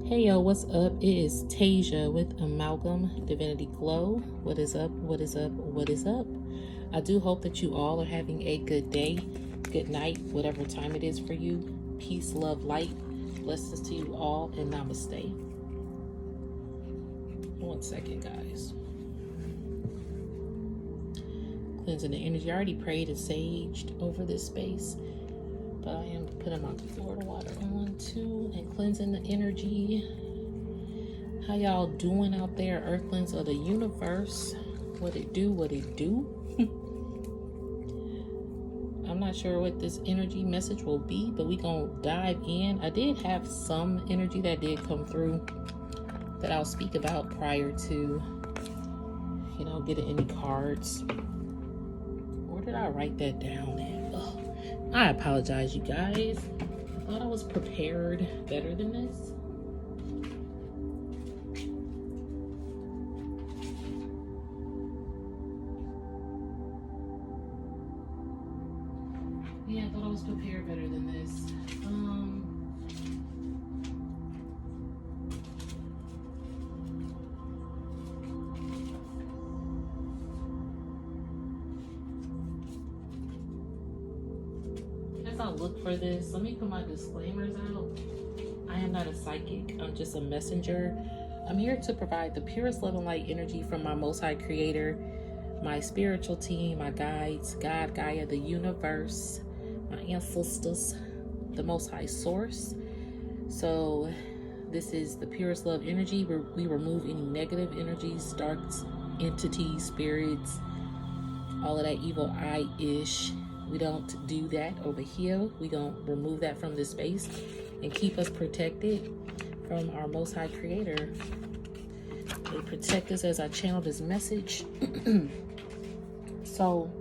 Hey yo, what's up? It is Tasia with Amalgam Divinity Glow. What is up? What is up? What is up? I do hope that you all are having a good day, good night, whatever time it is for you. Peace, love, light. Blessings to you all, and namaste. 1 second, guys. Cleansing the energy. I already prayed and saged over this space, but I am putting my Florida water on too and cleansing the energy. How y'all doing out there, earthlings of the universe? What it do, what it do? I'm not sure what this energy message will be, but we gonna dive in. I did have some energy that did come through that I'll speak about prior to, getting any cards. Where did I write that down at? Ugh. I apologize, you guys. I thought I was prepared better than this. Yeah, I thought I was prepared better than this. As I look for this, let me put my disclaimers out. I am not a psychic. I'm just a messenger. I'm here to provide the purest love and light energy from my Most High Creator, my spiritual team, my guides, God, Gaia, the universe, my ancestors, the Most High Source. So this is the purest love energy. We remove any negative energies, dark entities, spirits, all of that evil eye-ish. We don't do that over here. We gonna remove that from this space and keep us protected from our Most High Creator. They protect us as I channel this message. So,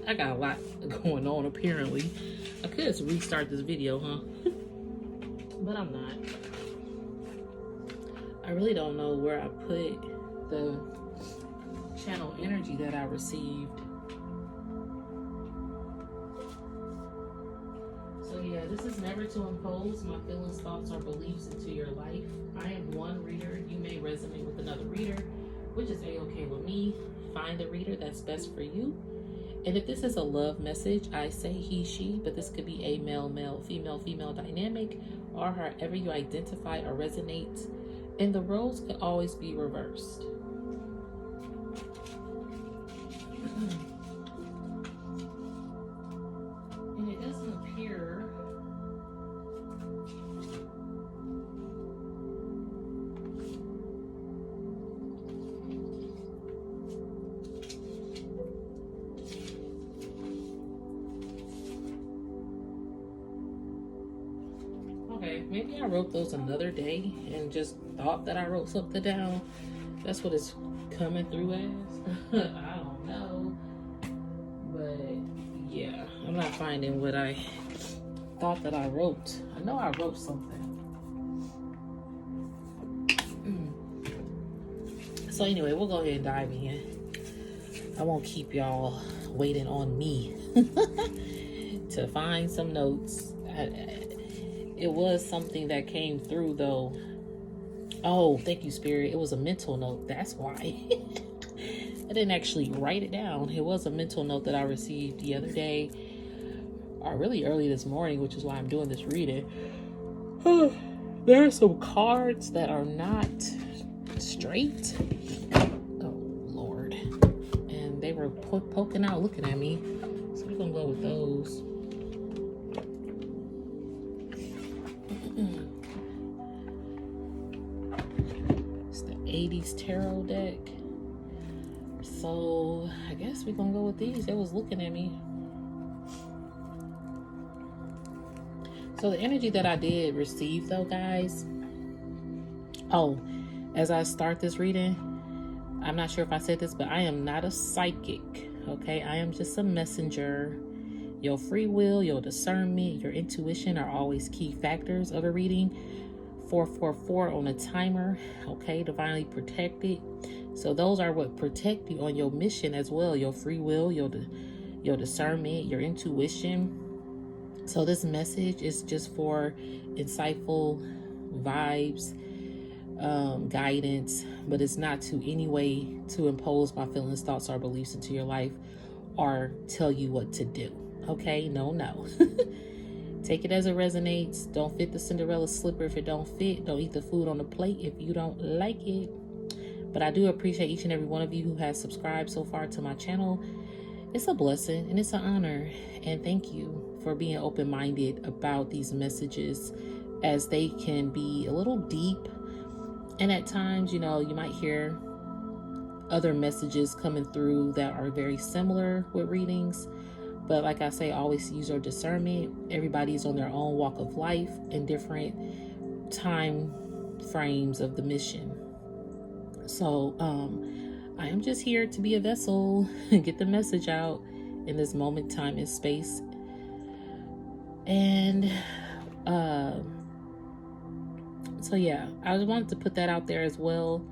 I got a lot going on apparently. I could just restart this video, huh? But I'm not. I really don't know where I put the channel energy that I received. So yeah, this is never to impose my feelings, thoughts, or beliefs into your life. I am one reader. You may resonate with another reader, which is a-okay with me. Find the reader that's best for you. And if this is a love message, I say he, she, but this could be a male, male, female, female dynamic, or however you identify or resonate. And the roles could always be reversed. And it doesn't appear maybe I wrote those another day and just thought that I wrote something down. That's what it's coming through as. I don't know. But yeah, I'm not finding what I thought that I wrote. I know I wrote something. So anyway, we'll go ahead and dive in. I won't keep y'all waiting on me to find some notes. It was something that came through though. Oh, thank you, Spirit. It was a mental note. That's why. I didn't actually write it down. It was a mental note that I received the other day, or really early this morning, which is why I'm doing this reading. There are some cards that are not straight. Oh, Lord. And they were poking out, looking at me. So we're going to go with those. It's the 80s tarot deck. So I guess we're gonna go with these. They was looking at me. So the energy that I did receive though, guys. Oh, as I start this reading, I'm not sure if I said this, but I am not a psychic. Okay, I am just a messenger. Your free will, your discernment, your intuition are always key factors of a reading. 444 on a timer. Okay, divinely protected. So those are what protect you on your mission as well. Your free will, your discernment, your intuition. So this message is just for insightful vibes, guidance, but it's not to any way to impose my feelings, thoughts, or beliefs into your life or tell you what to do. Okay? No. Take it as it resonates. Don't fit the Cinderella slipper if it don't fit. Don't eat the food on the plate if you don't like it. But I do appreciate each and every one of you who has subscribed so far to my channel. It's a blessing and it's an honor. And thank you for being open-minded about these messages, as they can be a little deep. And at times, you might hear other messages coming through that are very similar with readings. But like I say, always use your discernment. Everybody's on their own walk of life and different time frames of the mission. So I am just here to be a vessel and get the message out in this moment, time, and space. And so yeah, I just wanted to put that out there as well.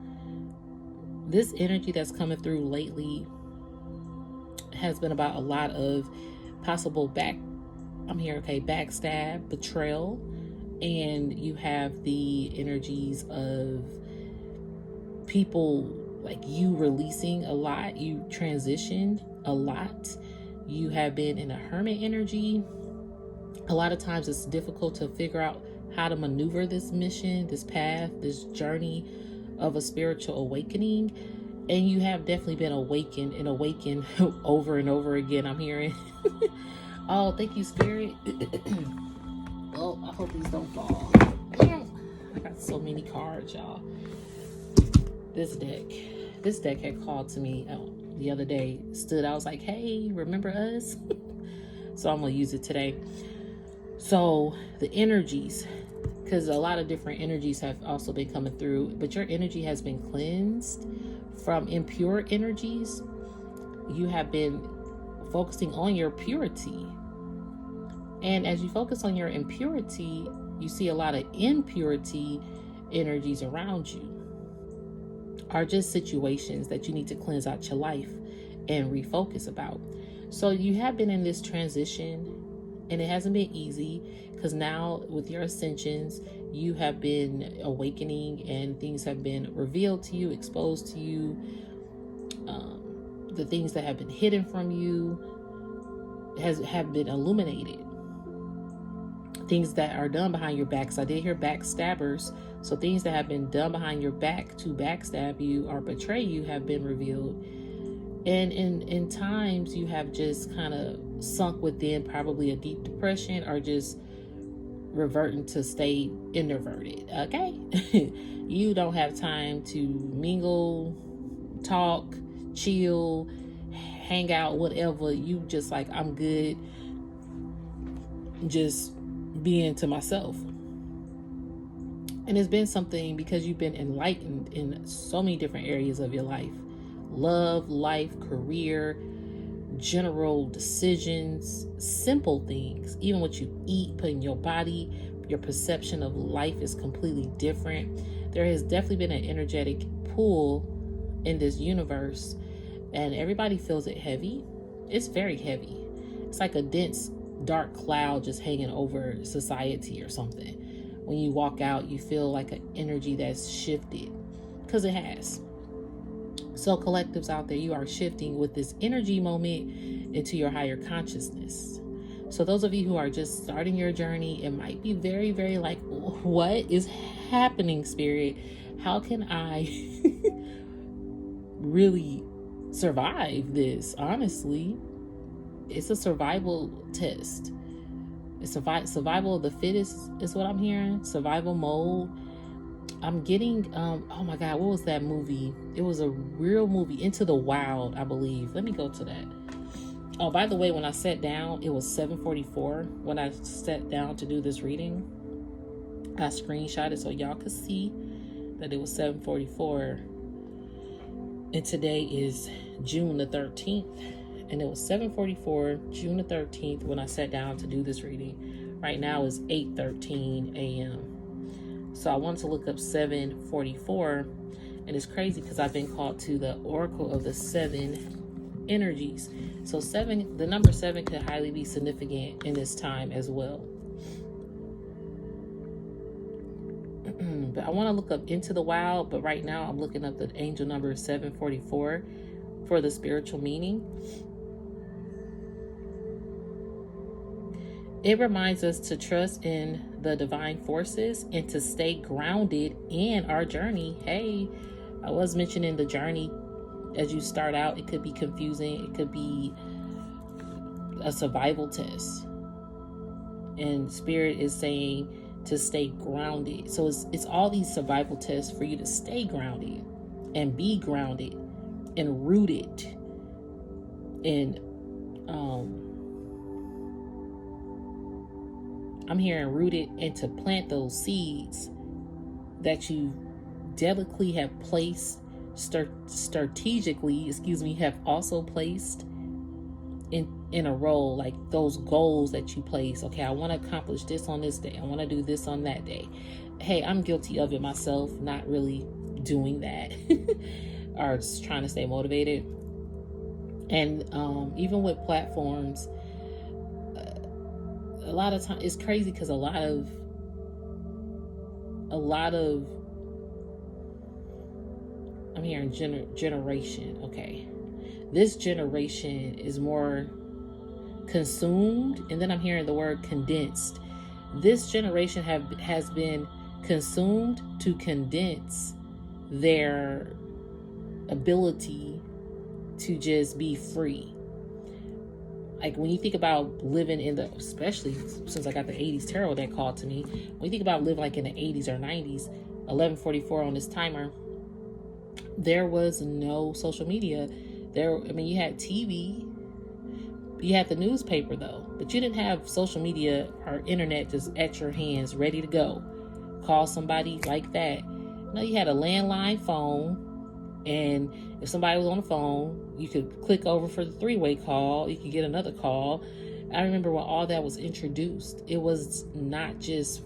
This energy that's coming through lately has been about a lot of possible backstab, betrayal, and you have the energies of people like you releasing a lot. You transitioned a lot. You have been in a hermit energy. A lot of times it's difficult to figure out how to maneuver this mission, this path, this journey of a spiritual awakening. And you have definitely been awakened over and over again, I'm hearing. Oh, thank you, Spirit. Oh, I hope these don't fall. I got so many cards, y'all. This deck had called to me the other day. I was like, hey, remember us? So I'm going to use it today. So the energies, because a lot of different energies have also been coming through, but your energy has been cleansed from impure energies. You have been focusing on your purity. And as you focus on your impurity, you see a lot of impurity energies around you, are just situations that you need to cleanse out your life and refocus about. So you have been in this transition, and it hasn't been easy, because now with your ascensions, you have been awakening and things have been revealed to you, exposed to you. The things that have been hidden from you have been illuminated. Things that are done behind your back. So I did hear backstabbers. So things that have been done behind your back to backstab you or betray you have been revealed. And in times you have just kind of sunk within probably a deep depression, or just reverting to stay introverted. Okay. You don't have time to mingle, talk, chill, hang out, whatever. You just like, I'm good just being to myself. And it's been something because you've been enlightened in so many different areas of your life. Love, life, career, general decisions, simple things. Even what you eat, put in your body, your perception of life is completely different. There has definitely been an energetic pull in this universe, and everybody feels it heavy. It's very heavy. It's like a dense, dark cloud just hanging over society or something. When you walk out, you feel like an energy that's shifted, because it has. So collectives out there, you are shifting with this energy moment into your higher consciousness. So those of you who are just starting your journey, it might be very, very like, what is happening, Spirit? How can I really survive this? Honestly, it's a survival test. It's survival of the fittest is what I'm hearing. Survival mode. I'm getting, oh my God, what was that movie? It was a real movie, Into the Wild, I believe. Let me go to that. Oh, by the way, when I sat down, it was 7:44 when I sat down to do this reading. I screenshot it so y'all could see that it was 7:44. And today is June the 13th. And it was 7:44, June the 13th, when I sat down to do this reading. Right now is 8:13 a.m. So I wanted to look up 7:44, and it's crazy because I've been called to the Oracle of the 7 energies. So the number 7 could highly be significant in this time as well. But I want to look up Into the Wild, but right now I'm looking up the angel number 744 for the spiritual meaning. It reminds us to trust in the divine forces and to stay grounded in our journey. Hey, I was mentioning the journey. As you start out, it could be confusing. It could be a survival test. And Spirit is saying to stay grounded. So it's all these survival tests for you to stay grounded and be grounded and rooted. And I'm hearing rooted, and to plant those seeds that you delicately have placed, strategically, have also placed in a role, like those goals that you place. Okay, I want to accomplish this on this day. I want to do this on that day. Hey, I'm guilty of it myself, not really doing that or just trying to stay motivated. And even with platforms, a lot of times it's crazy because a lot of I'm hearing generation. Okay, this generation is more consumed, and then I'm hearing the word condensed. This generation has been consumed to condense their ability to just be free. Like when you think about living in the, especially since I got the 80s tarot that called to me, when you think about living like in the 80s or 90s, 1144 on this timer, there was no social media. You had TV, you had the newspaper though, but you didn't have social media or internet just at your hands, ready to go. Call somebody like that. No, you had a landline phone, and if somebody was on the phone, you could click over for the three-way call. You could get another call. I remember when all that was introduced, it was not just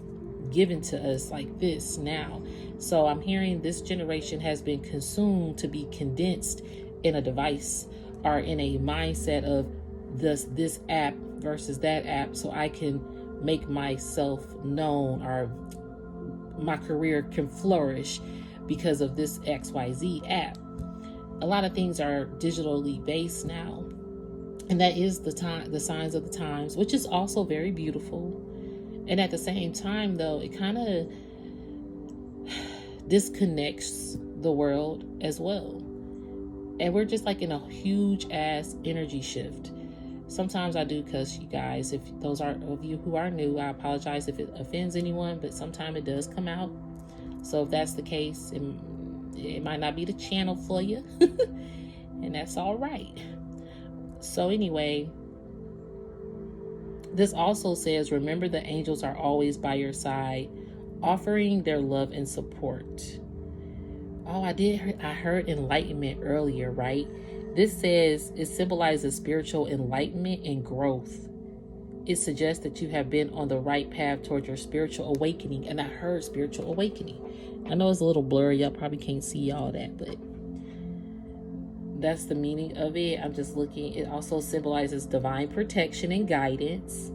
given to us like this now. So I'm hearing this generation has been consumed to be condensed in a device or in a mindset of this app versus that app, so I can make myself known or my career can flourish because of this XYZ app. A lot of things are digitally based now, and that is the signs of the times, which is also very beautiful. And at the same time though, it kind of disconnects the world as well. And we're just like in a huge ass energy shift. Sometimes I do cuss, you guys. If those are of you who are new, I apologize if it offends anyone, but sometimes it does come out. So if that's the case, it might not be the channel for you, and that's all right. So anyway, this also says, remember the angels are always by your side, offering their love and support. Oh, I heard enlightenment earlier, right? This says it symbolizes spiritual enlightenment and growth. It suggests that you have been on the right path toward your spiritual awakening. And I heard spiritual awakening. I know it's a little blurry. Y'all probably can't see all that, but that's the meaning of it. I'm just looking. It also symbolizes divine protection and guidance.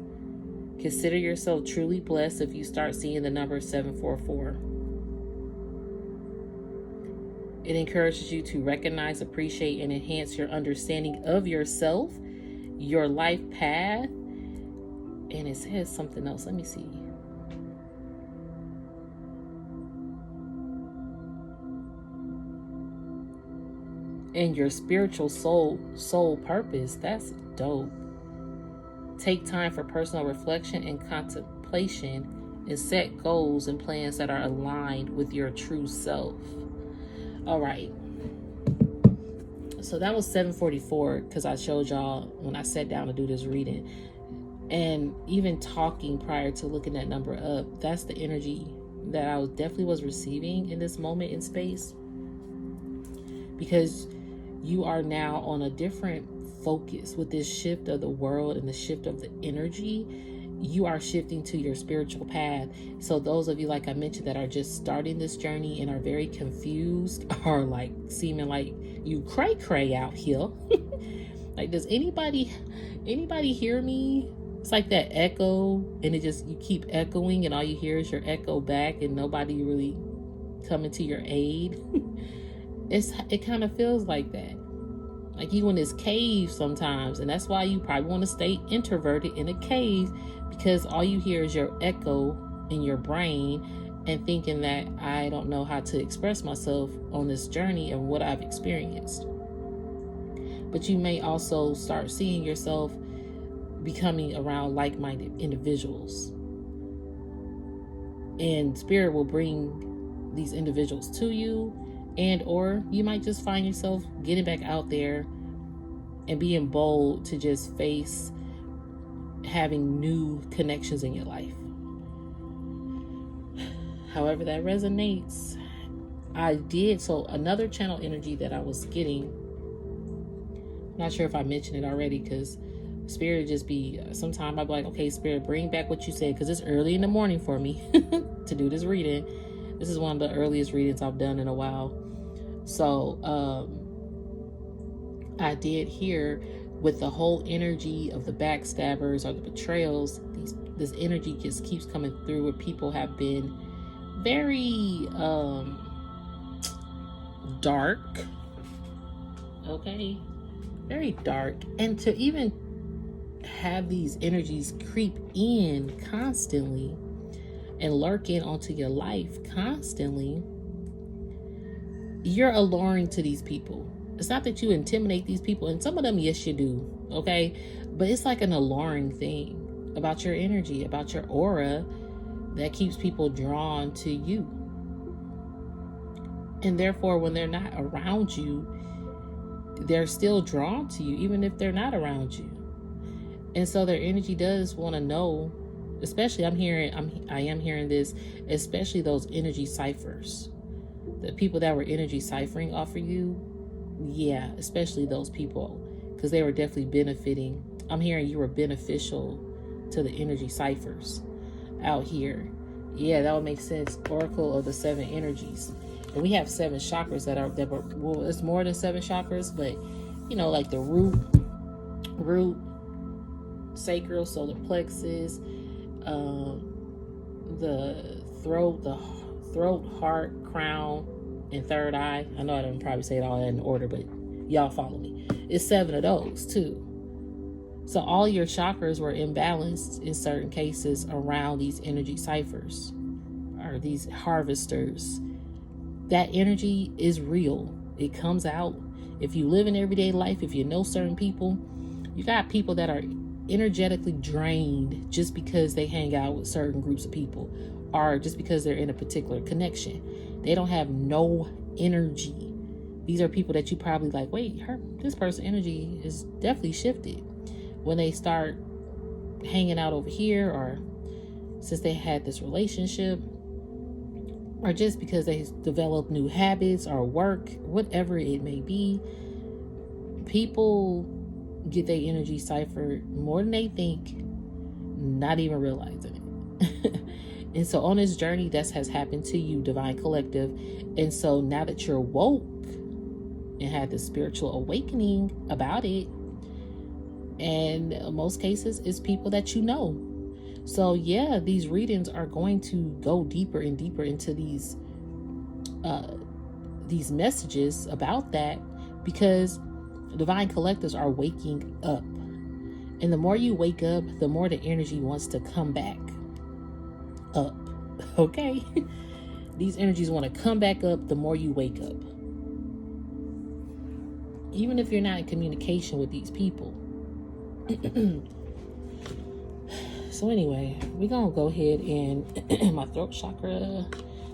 Consider yourself truly blessed if you start seeing the number 744. It encourages you to recognize, appreciate, and enhance your understanding of yourself, your life path. And it says something else. Let me see. And your spiritual soul purpose. That's dope. Take time for personal reflection and contemplation, and set goals and plans that are aligned with your true self. All right. So that was 744 because I showed y'all when I sat down to do this reading. And even talking prior to looking that number up, that's the energy that I definitely was receiving in this moment in space. Because you are now on a different focus with this shift of the world and the shift of the energy. You are shifting to your spiritual path. So those of you, like I mentioned, that are just starting this journey and are very confused, or like seeming like you cray out here. Like, does anybody hear me? It's like that echo, and you keep echoing, and all you hear is your echo back, and nobody really coming to your aid. It kind of feels like that. Like you in this cave sometimes, and that's why you probably want to stay introverted in a cave, because all you hear is your echo in your brain and thinking that I don't know how to express myself on this journey and what I've experienced. But you may also start seeing yourself becoming around like-minded individuals. And spirit will bring these individuals to you, and or you might just find yourself getting back out there and being bold to just face having new connections in your life. However that resonates, so another channel energy that I was getting, not sure if I mentioned it already, because spirit just be, sometime I'd be like, okay, spirit, bring back what you said, because it's early in the morning for me to do this reading. This is one of the earliest readings I've done in a while. So I did hear, with the whole energy of the backstabbers or the betrayals, this energy just keeps coming through, where people have been very dark. Okay, very dark. And to even have these energies creep in constantly and lurk in onto your life constantly, you're alluring to these people. It's not that you intimidate these people, and some of them, yes, you do, okay? But it's like an alluring thing about your energy, about your aura, that keeps people drawn to you. And therefore, when they're not around you, they're still drawn to you, even if they're not around you. And so their energy does want to know, especially I am hearing this, especially those energy ciphers. The people that were energy ciphering off of you, yeah, especially those people, because they were definitely benefiting. I'm hearing you were beneficial to the energy ciphers out here. Yeah, that would make sense. Oracle of the 7 energies. And we have 7 chakras well, it's more than 7 chakras, but you know, like the root, sacral, solar plexus, the throat, heart, crown, and third eye. I know I didn't probably say it all in order, but y'all follow me. It's 7 of those too. So all your chakras were imbalanced in certain cases around these energy ciphers or these harvesters. That energy is real. It comes out. If you live in everyday life, if you know certain people, you got people that are energetically drained just because they hang out with certain groups of people, or just because they're in a particular connection. They don't have no energy. These are people that you probably like, wait, this person's energy is definitely shifted when they start hanging out over here, or since they had this relationship, or just because they develop new habits or work, whatever it may be. People get their energy ciphered more than they think, not even realizing it. And so on this journey, that has happened to you, Divine Collective. And so now that you're woke and had this spiritual awakening about it, and in most cases, it's people that you know. So yeah, these readings are going to go deeper and deeper into these messages about that, because Divine Collectives are waking up. And the more you wake up, the more the energy wants to come back up. Okay? These energies want to come back up the more you wake up. Even if you're not in communication with these people. So anyway, we're going to go ahead and my throat chakra.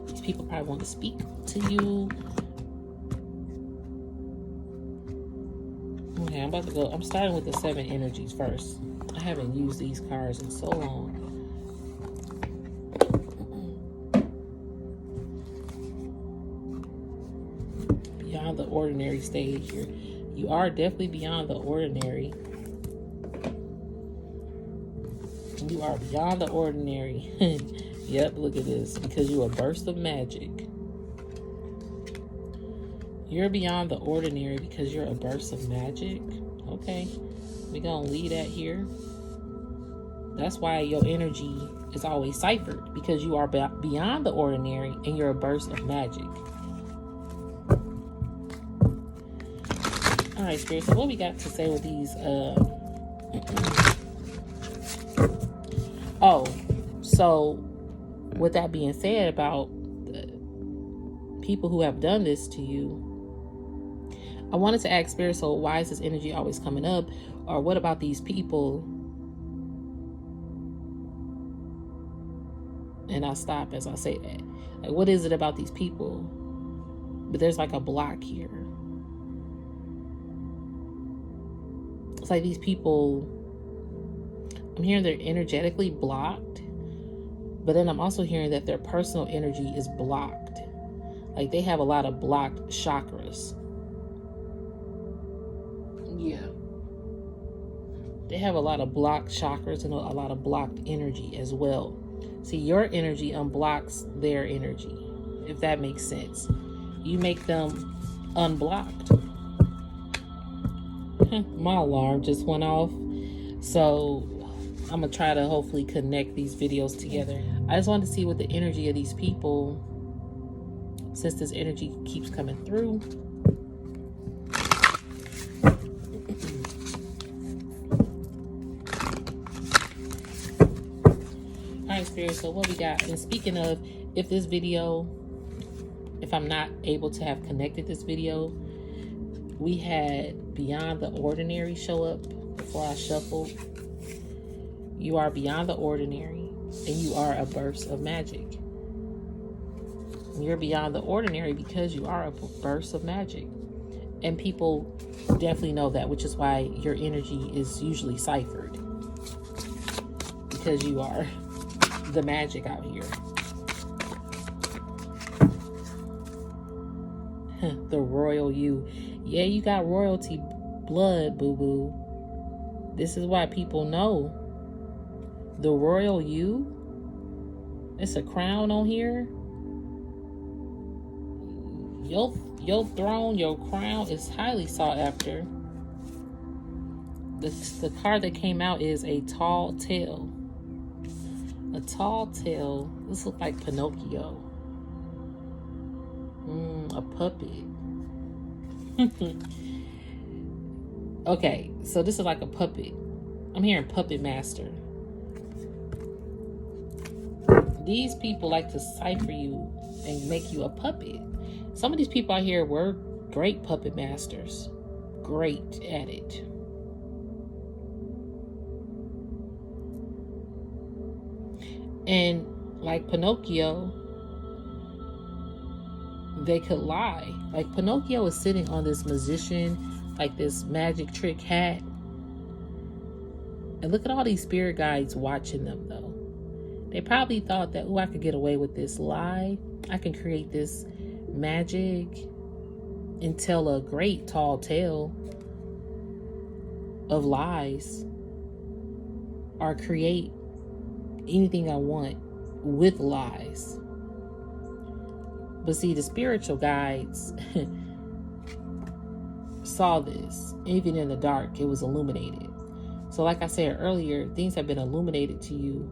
These people probably want to speak to you. Okay, I'm starting with the 7 energies first. I haven't used these cards in so long. Beyond the ordinary stage here. You are definitely beyond the ordinary. You are beyond the ordinary. Yep, look at this. Because you're a burst of magic. You're beyond the ordinary because you're a burst of magic. Okay. We're going to leave that here. That's why your energy is always ciphered, because you are beyond the ordinary and you're a burst of magic. All right, Spirit, so what we got to say with these so with that being said about the people who have done this to you, I wanted to ask Spirit, so why is this energy always coming up? Or what about these people? And I stop as I say that. Like, what is it about these people? But there's like a block here. It's like these people, I'm hearing they're energetically blocked, but then I'm also hearing that their personal energy is blocked. Like they have a lot of blocked chakras. Yeah. They have a lot of blocked chakras and a lot of blocked energy as well. See, your energy unblocks their energy, if that makes sense. You make them unblocked. My alarm just went off. So I'm going to try to hopefully connect these videos together. I just wanted to see what the energy of these people, since this energy keeps coming through. Spirit, so what we got? And speaking of, if I'm not able to have connected this video, we had Beyond the Ordinary show up before I shuffled. You are beyond the ordinary and you are a burst of magic. You're beyond the ordinary because you are a burst of magic, and people definitely know that, which is why your energy is usually ciphered, because you are the magic out here. The royal you. Yeah, you got royalty blood, boo-boo. This is why people know. The royal you. It's a crown on here. Your throne, your crown is highly sought after. The card that came out is a tall tale. A tall tale. This looks like Pinocchio. A puppet. Okay, so this is like a puppet. I'm hearing puppet master. These people like to cipher you and make you a puppet. Some of these people out here were great puppet masters. Great at it. And like Pinocchio, they could lie. Like Pinocchio is sitting on this magician, like this magic trick hat. And look at all these spirit guides watching them though. They probably thought that, oh, I could get away with this lie. I can create this magic and tell a great tall tale of lies, or create anything I want with lies. But see, the spiritual guides saw this. Even in the dark, it was illuminated. So like I said earlier, things have been illuminated to you.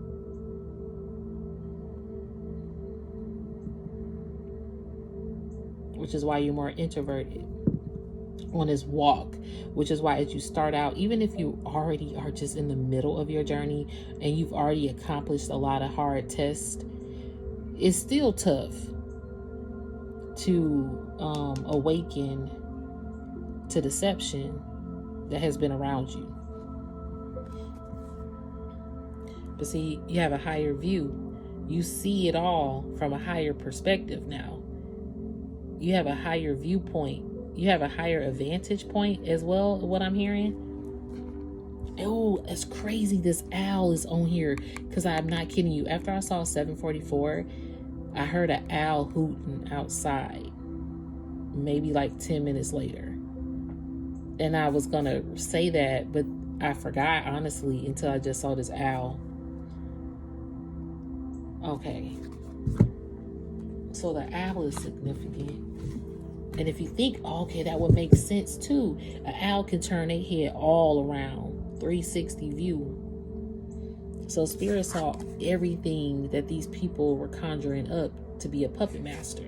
Which is why you're more introverted on this walk. Which is why as you start out, even if you already are just in the middle of your journey and you've already accomplished a lot of hard tests, it's still tough to awaken to deception that has been around you. But see, you have a higher view. You see it all from a higher perspective now. You have a higher viewpoint. You have a higher vantage point as well, what I'm hearing. Oh, it's crazy. This owl is on here, because I'm not kidding you. After I saw 744, I heard an owl hooting outside. Maybe like 10 minutes later. And I was going to say that, but I forgot, honestly, until I just saw this owl. Okay. So the owl is significant. And if you think, okay, that would make sense too. An owl can turn their head all around, 360 view. So Spirit saw everything that these people were conjuring up to be a puppet master,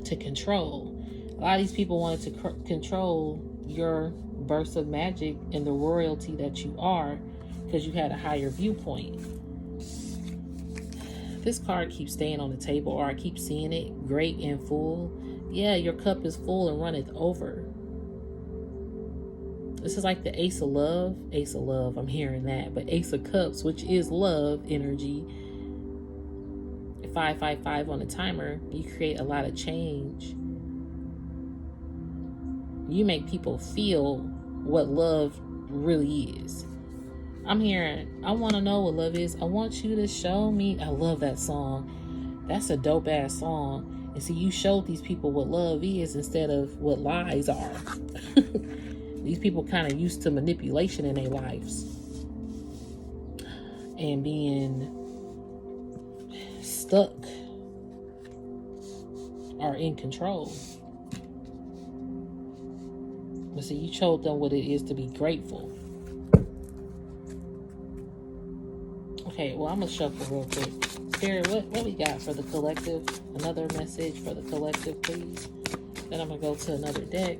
to control. A lot of these people wanted to control your burst of magic and the royalty that you are, because you had a higher viewpoint. This card keeps staying on the table, or I keep seeing it, great and full. Yeah, your cup is full and runneth over. This is like the Ace of Love, I'm hearing that. But Ace of Cups, which is love energy. 555 on the timer. You create a lot of change. You make people feel what love really is. I'm hearing, I want to know what love is. I want you to show me. I love that song. That's a dope ass song. And see, you showed these people what love is instead of what lies are. These people kind of used to manipulation in their lives and being stuck or in control. But see, you showed them what it is to be grateful. Okay, well, I'm going to shuffle real quick. Spirit, what we got for the collective? Another message for the collective, please. Then I'm going to go to another deck.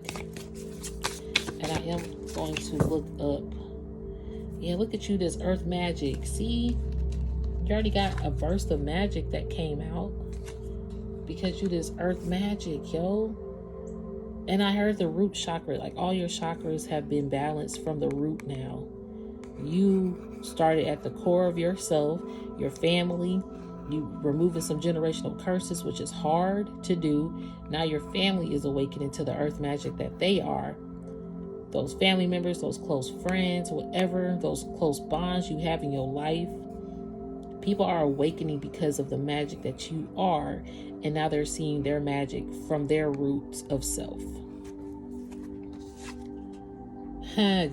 And I am going to look up. Yeah, look at you, this earth magic. See, you already got a burst of magic that came out because you this earth magic, yo. And I heard the root chakra, like all your chakras have been balanced from the root now. You started at the core of yourself, your family. You removing some generational curses, which is hard to do. Now your family is awakening to the earth magic that they are. Those family members, those close friends, whatever, those close bonds you have in your life. People are awakening because of the magic that you are, and now they're seeing their magic from their roots of self.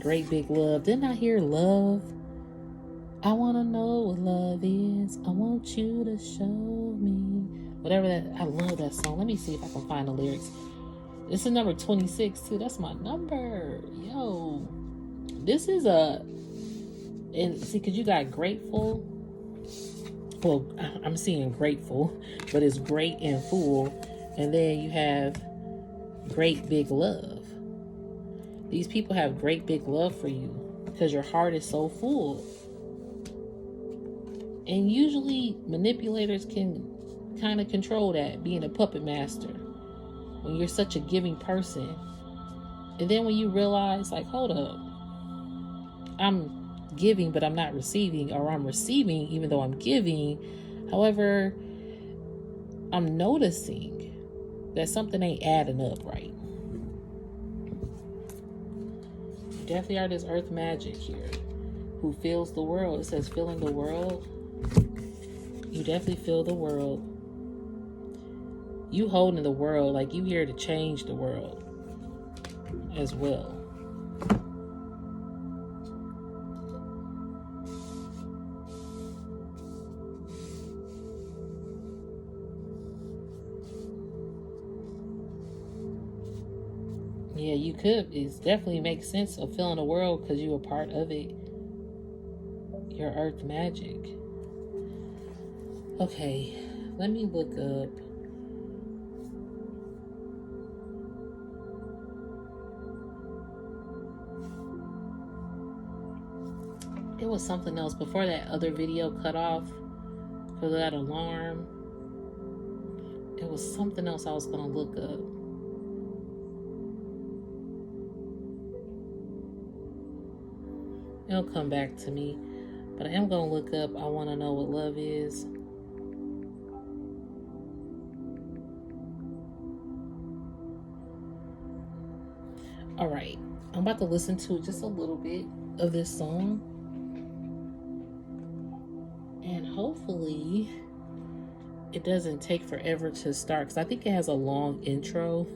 Great big love. Didn't I hear love? I want to know what love is. I want you to show me. Whatever that, I love that song. Let me see if I can find the lyrics. This is number 26 too. That's my number. Yo. This is and see, because you got grateful. Well, I'm seeing grateful, but it's great and full. And then you have great big love. These people have great big love for you because your heart is so full. And usually manipulators can kind of control that, being a puppet master. When you're such a giving person. And then when you realize, like, hold up, I'm giving, but I'm not receiving, or I'm receiving even though I'm giving. However, I'm noticing that something ain't adding up right. You definitely are this earth magic here who fills the world. It says filling the world. You definitely fill the world. You holding the world, like you here to change the world as well. Yeah, you could. It definitely makes sense of filling the world because you're a part of it. Your earth magic. Okay, let me look up. It was something else before that other video cut off for that alarm. It was something else I was going to look up. It'll come back to me. But I am going to look up, I want to know what love is. Alright, I'm about to listen to just a little bit of this song. And hopefully it doesn't take forever to start, because I think it has a long intro.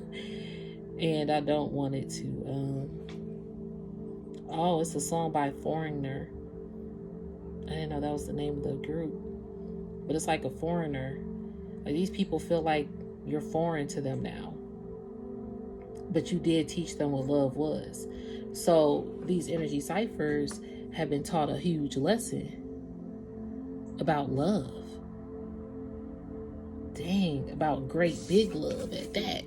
And I don't want it to... Oh, it's a song by Foreigner. I didn't know that was the name of the group. But it's like a foreigner. Like, these people feel like you're foreign to them now. but you did teach them what love was. So these energy ciphers have been taught a huge lesson about love. Dang, about great big love at that.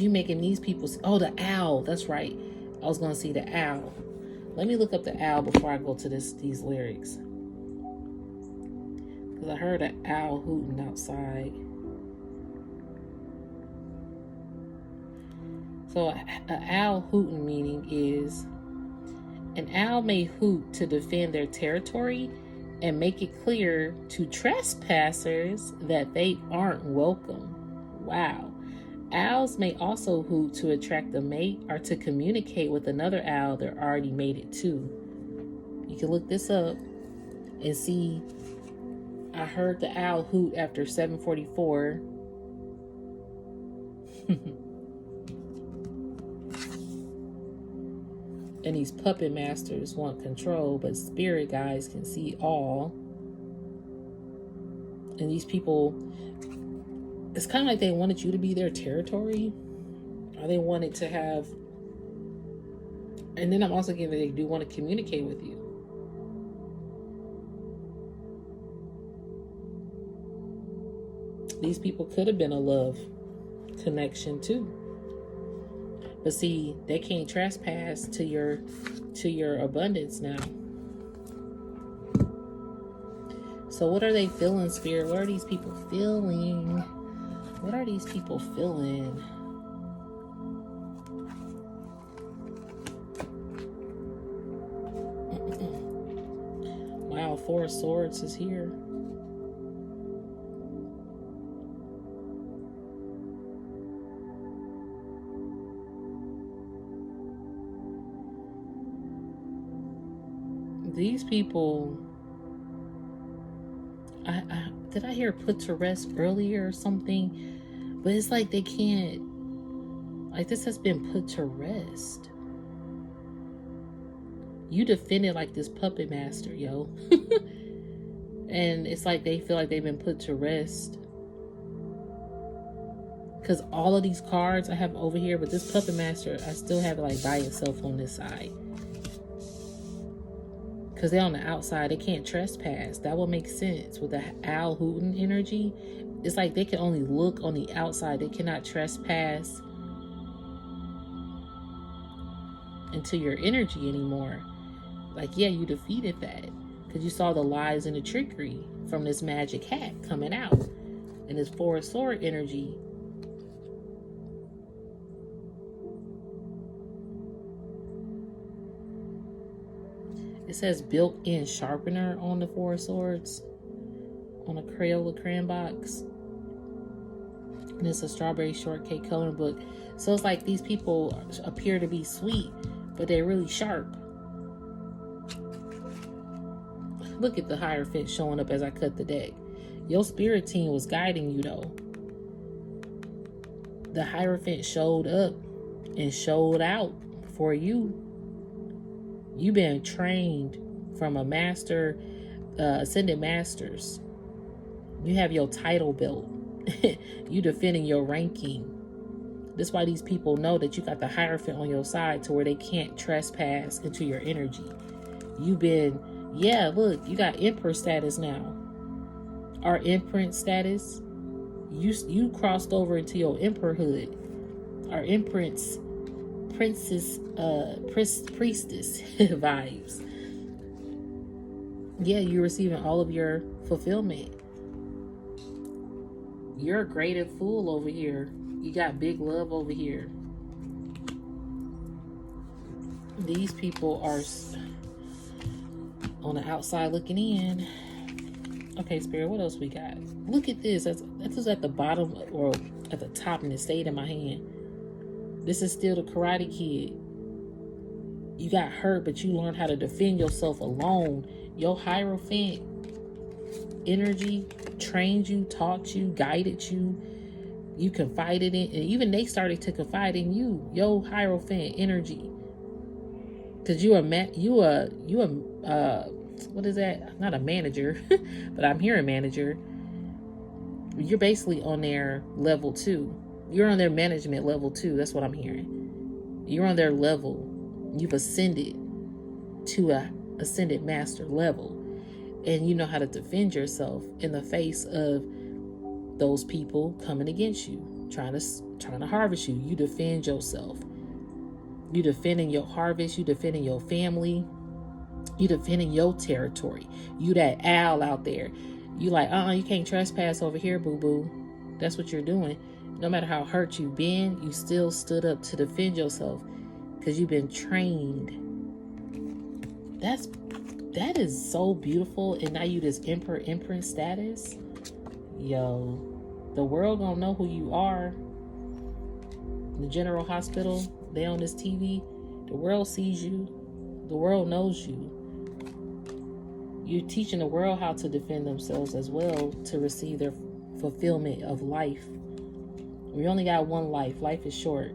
You making these people... Oh, the owl. That's right. I was going to see the owl. Let me look up the owl before I go to these lyrics. Because I heard an owl hooting outside. So an owl hooting meaning is... An owl may hoot to defend their territory and make it clear to trespassers that they aren't welcome. Wow. Owls may also hoot to attract a mate or to communicate with another owl they're already mated to. You can look this up and see. I heard the owl hoot after 7:44. And these puppet masters want control, but spirit guides can see all. And these people, it's kind of like they wanted you to be their territory, or they wanted to have... And then I'm also getting that they do want to communicate with you. These people could have been a love connection too. But see, they can't trespass to your abundance now. So what are they feeling, Spirit? What are these people feeling? What are these people feeling? Wow, Four of Swords is here. These people, did I hear put to rest earlier or something? But it's like they can't, like this has been put to rest. You defended like this puppet master, yo. And it's like they feel like they've been put to rest. Because all of these cards I have over here, but this puppet master, I still have it like by itself on this side. Because they're on the outside, they can't trespass. That would make sense with the owl hooting energy. It's like they can only look on the outside. They cannot trespass into your energy anymore. Like, yeah, you defeated that. Because you saw the lies and the trickery from this magic hat coming out. And this Four of Sword energy. It says built-in sharpener on the Four of Swords on a Crayola crayon box. And it's a strawberry shortcake coloring book. So it's like these people appear to be sweet, but they're really sharp. Look at the Hierophant showing up as I cut the deck. Your spirit team was guiding you though. The Hierophant showed up and showed out for you. You've been trained from a master, ascended masters. You have your title belt. You defending your ranking. That's why these people know that you got the Hierophant on your side to where they can't trespass into your energy. You've been, yeah, look, you got Emperor status now. Our imprint status. You crossed over into your Emperorhood. Our imprints. Priestess vibes. Yeah, you're receiving all of your fulfillment. You're a great and fool over here. You got big love over here. These people are on the outside looking in. Okay, Spirit, what else we got? Look at this. That's at the bottom or at the top, and it stayed in my hand. This is still the Karate Kid. You got hurt, but you learned how to defend yourself alone. Your Hierophant energy trained you, taught you, guided you. You confided in, and even they started to confide in you. Your Hierophant energy. Cause you a what is that? Not a manager, but I'm hearing manager. You're basically on their level 2. You're on their management level 2. That's what I'm hearing. You're on their level. You've ascended to a ascended master level. And you know how to defend yourself in the face of those people coming against you, trying to harvest you. You defend yourself. You defending your harvest. You defending your family. You defending your territory. You that owl out there. You like, you can't trespass over here, boo-boo. That's what you're doing. No matter how hurt you've been, you still stood up to defend yourself because you've been trained. That is so beautiful. And now you this empress status. Yo, the world gonna know who you are. The General Hospital, they on this TV. The world sees you. The world knows you. You're teaching the world how to defend themselves as well to receive their fulfillment of life. We only got one life. Life is short.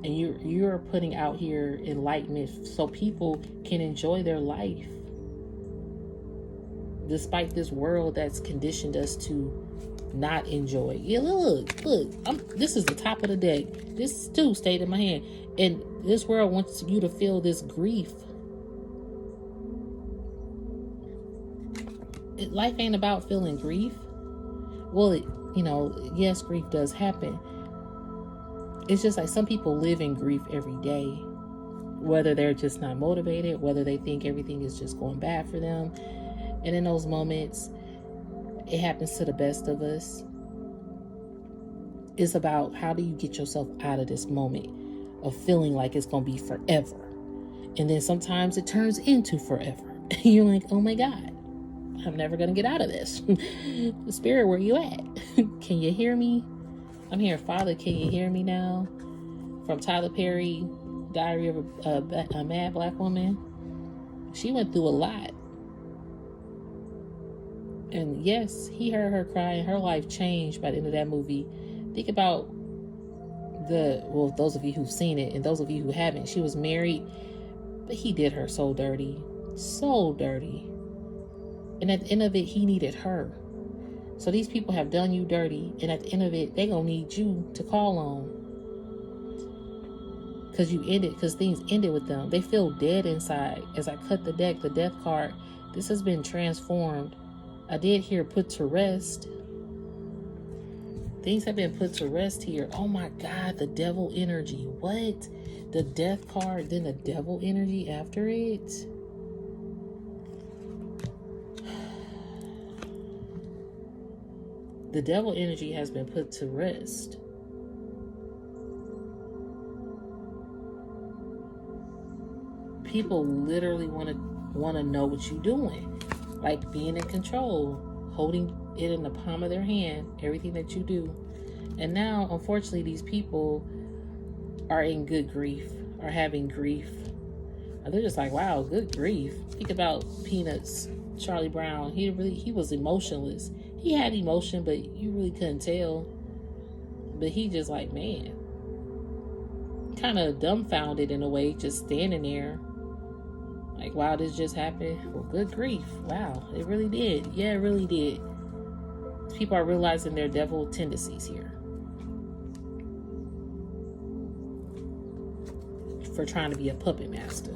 And you're putting out here enlightenment so people can enjoy their life. Despite this world that's conditioned us to not enjoy. Yeah, look. This is the top of the deck. This too stayed in my hand. And this world wants you to feel this grief. Life ain't about feeling grief. Well, yes, grief does happen. It's just like some people live in grief every day. Whether they're just not motivated, whether they think everything is just going bad for them. And in those moments, it happens to the best of us. It's about how do you get yourself out of this moment of feeling like it's going to be forever. And then sometimes it turns into forever. And you're like, oh my God, I'm never going to get out of this. Spirit, where you at? Can you hear me? I'm here, Father, can you hear me now? From Tyler Perry, Diary of a Mad Black Woman. She went through a lot. And yes, he heard her cry and her life changed by the end of that movie. Think about those of you who've seen it and those of you who haven't. She was married, but he did her so dirty. So dirty. And at the end of it, he needed her. So these people have done you dirty, and at the end of it, they gonna need you to call on. Because things ended with them. They feel dead inside. As I cut the deck, the death card, this has been transformed. I did hear put to rest. Things have been put to rest here. Oh my God, the devil energy. What? The death card, then the devil energy after it? The devil energy has been put to rest. People literally want to know what you're doing. Like being in control, holding it in the palm of their hand, everything that you do. And now, unfortunately, these people are in good grief, are having grief. And they're just like, wow, good grief. Think about Peanuts, Charlie Brown. He was emotionless. He had emotion, but you really couldn't tell. But he just like, man, kind of dumbfounded in a way, just standing there. Like, wow, this just happened. Well, good grief. Wow, it really did. Yeah, it really did. People are realizing their devil tendencies here. For trying to be a puppet master.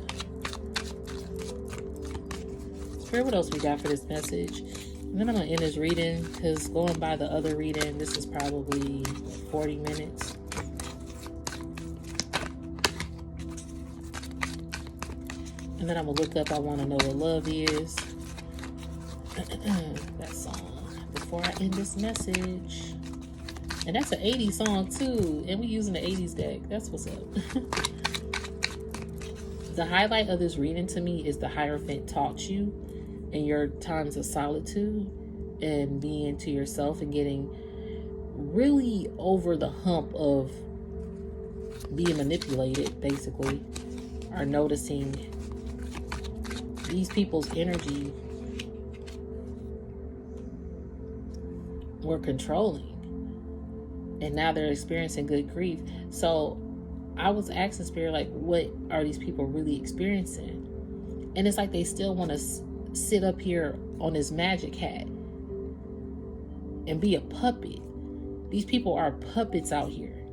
Spirit, what else we got for this message? And then I'm going to end this reading, because going by the other reading, this is probably 40 minutes. And then I'm going to look up I Want to Know What Love Is. That song. Before I end this message. And that's an 80s song too. And we using the 80s deck. That's what's up. The highlight of this reading to me is the Hierophant taught you in your times of solitude and being to yourself and getting really over the hump of being manipulated, basically, are noticing these people's energy were controlling, and now they're experiencing good grief. So I was asking Spirit, like, what are these people really experiencing? And it's like they still want to sit up here on this magic hat and be a puppet. These people are puppets out here.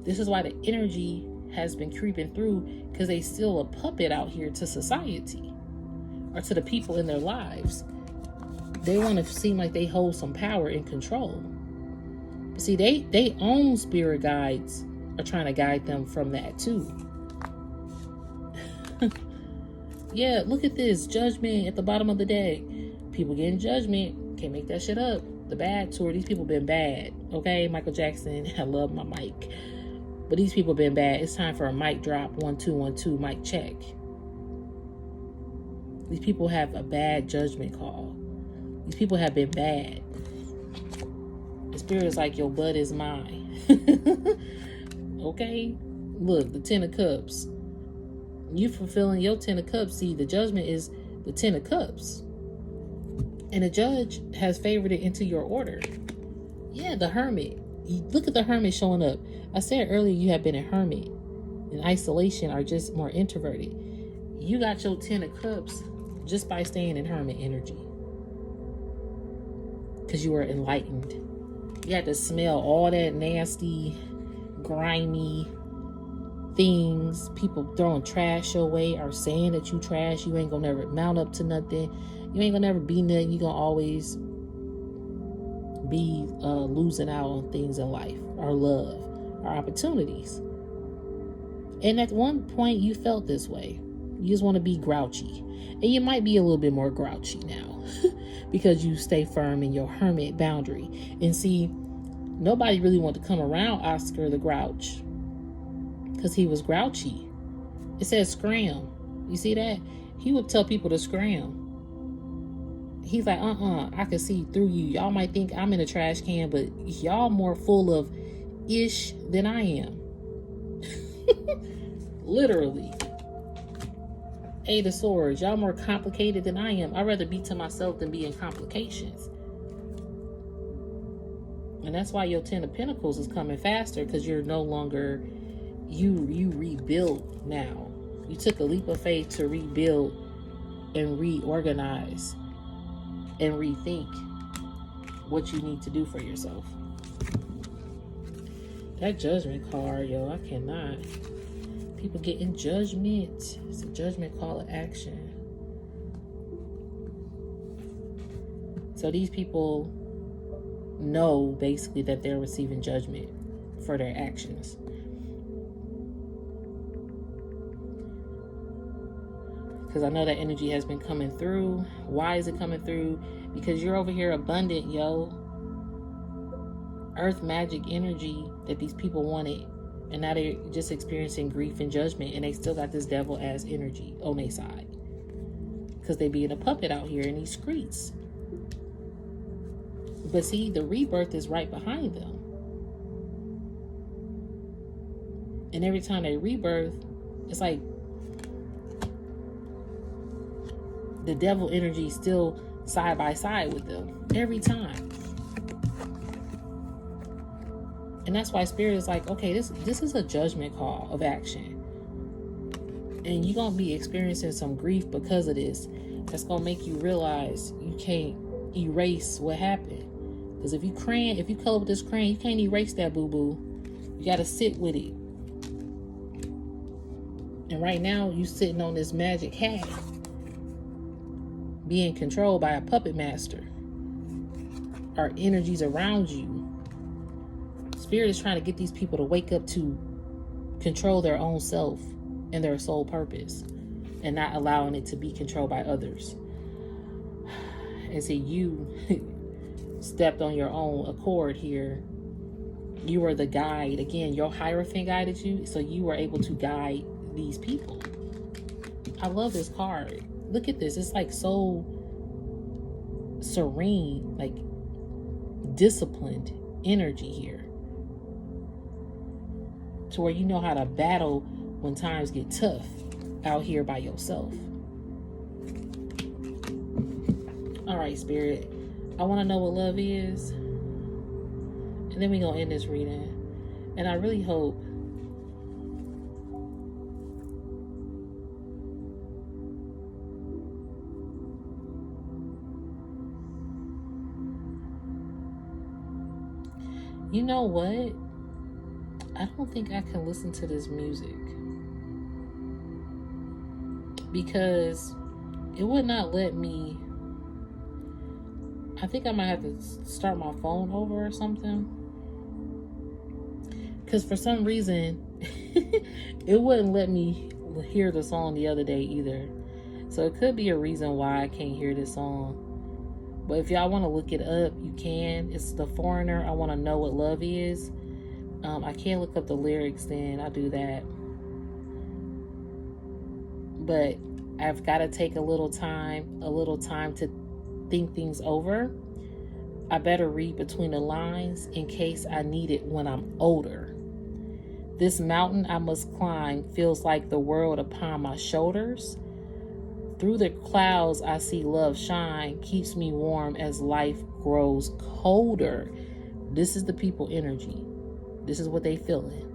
This is why the energy has been creeping through, because they still a puppet out here to society or to the people in their lives. They want to seem like they hold some power and control. But see, they own spirit guides are trying to guide them from that too. Yeah, look at this judgment at the bottom of the deck. People getting judgment. Can't make that shit up. The bad tour. These people been bad. Okay, Michael Jackson. I love my mic. But these people been bad. It's time for a mic drop. 1 2 1 2. Mic check. These people have a bad judgment call. These people have been bad. The spirit is like, your butt is mine. Okay? Look, the 10 of Cups. You fulfilling your 10 of Cups. See, the judgment is the 10 of Cups. And the judge has favored it into your order. Yeah, the Hermit. Look at the Hermit showing up. I said earlier you have been a hermit in isolation or just more introverted. You got your 10 of Cups just by staying in hermit energy. Because you were enlightened. You had to smell all that nasty, grimy things, people throwing trash your way or saying that you trash. You ain't gonna never mount up to nothing. You ain't gonna never be nothing. You gonna always be losing out on things in life, or love, or opportunities. And at one point you felt this way. You just want to be grouchy, and you might be a little bit more grouchy now because you stay firm in your hermit boundary. And see, nobody really wanted to come around Oscar the Grouch because he was grouchy. It says scram. You see that? He would tell people to scram. He's like, I can see through you. Y'all might think I'm in a trash can, but y'all more full of ish than I am. Literally. Eight of Swords. Y'all more complicated than I am. I'd rather be to myself than be in complications. And that's why your 10 of Pentacles is coming faster, because you're no longer, you rebuild now. You took a leap of faith to rebuild and reorganize and rethink what you need to do for yourself. That judgment card, yo, I cannot. People getting judgment. It's a judgment call to action. So these people know basically that they're receiving judgment for their actions. Because I know that energy has been coming through. Why is it coming through? Because you're over here abundant, yo. Earth magic energy that these people wanted. And now they're just experiencing grief and judgment. And they still got this devil ass energy on their side. Because they being a puppet out here in these streets. But see, the rebirth is right behind them. And every time they rebirth, it's like the devil energy is still side by side with them. Every time. And that's why Spirit is like, okay, this is a judgment call of action. And you're going to be experiencing some grief because of this. That's going to make you realize you can't erase what happened. Because if you color with this crayon, you can't erase that boo-boo. You got to sit with it. And right now, you sitting on this magic hat, being controlled by a puppet master. Our energies around you. Spirit is trying to get these people to wake up to control their own self and their soul purpose, and not allowing it to be controlled by others. And so you stepped on your own accord here. You were the guide. Again, your Hierophant guided you, so you were able to guide these people. I love this card. Look at this. It's like so serene, like disciplined energy here. To where you know how to battle when times get tough out here by yourself. All right, Spirit. I want to know what love is. And then we're going to end this reading. And I really hope You know what? I don't think I can listen to this music because it would not let me. I think I might have to start my phone over or something, because for some reason it wouldn't let me hear the song the other day either. So it could be a reason why I can't hear this song. But if y'all want to look it up, you can. It's The Foreigner, I Want to Know What Love Is. I can't look up the lyrics, then I'll do that. But I've got to take a little time to think things over. I better read between the lines in case I need it when I'm older. This mountain I must climb feels like the world upon my shoulders. Through the clouds I see love shine, keeps me warm as life grows colder. This is the people energy. This is what they feeling.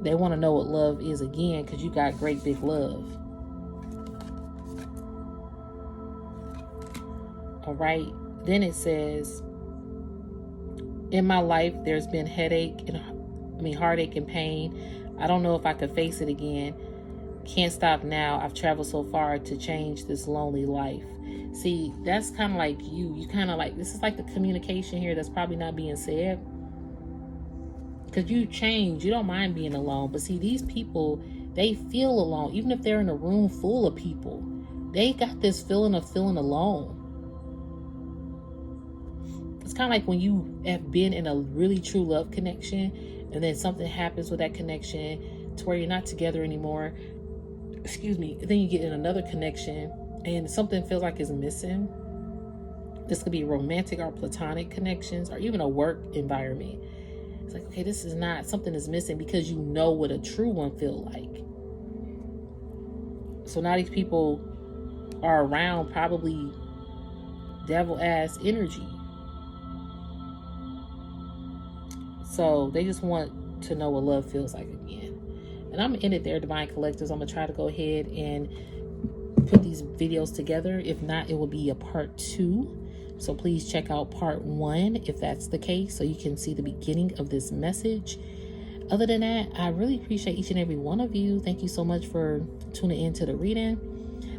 They want to know what love is again, because you got great big love. All right. Then it says, in my life, there's been heartache and pain. I don't know if I could face it again. Can't stop now. I've traveled so far to change this lonely life. See, that's kind of like you kind of like, this is like the communication here that's probably not being said. Because you change, you don't mind being alone. But see, these people, they feel alone. Even if they're in a room full of people, they got this feeling of feeling alone. It's kind of like when you have been in a really true love connection, and then something happens with that connection to where you're not together anymore. Excuse me. Then you get in another connection and something feels like it's missing. This could be romantic or platonic connections, or even a work environment. It's like, okay, this is not, something is missing, because you know what a true one feel like. So now these people are around probably devil ass energy. So they just want to know what love feels like again. And I'm going to end it there, Divine Collectors. I'm going to try to go ahead and put these videos together. If not, it will be a part 2. So please check out part 1 if that's the case, so you can see the beginning of this message. Other than that, I really appreciate each and every one of you. Thank you so much for tuning into the reading.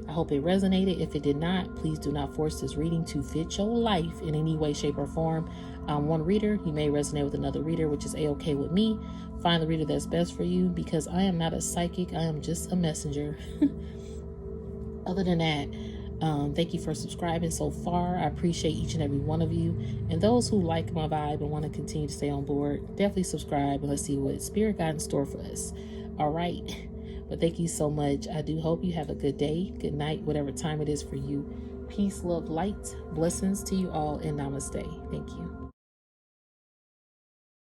I hope it resonated. If it did not, please do not force this reading to fit your life in any way, shape, or form. I'm one reader. You may resonate with another reader, which is a-okay with me. Find the reader that's best for you, because I am not a psychic. I am just a messenger. Other than that, thank you for subscribing so far. I appreciate each and every one of you. And those who like my vibe and want to continue to stay on board, definitely subscribe, and let's see what Spirit got in store for us. All right. But thank you so much. I do hope you have a good day, good night, whatever time it is for you. Peace, love, light, blessings to you all, and namaste. Thank you.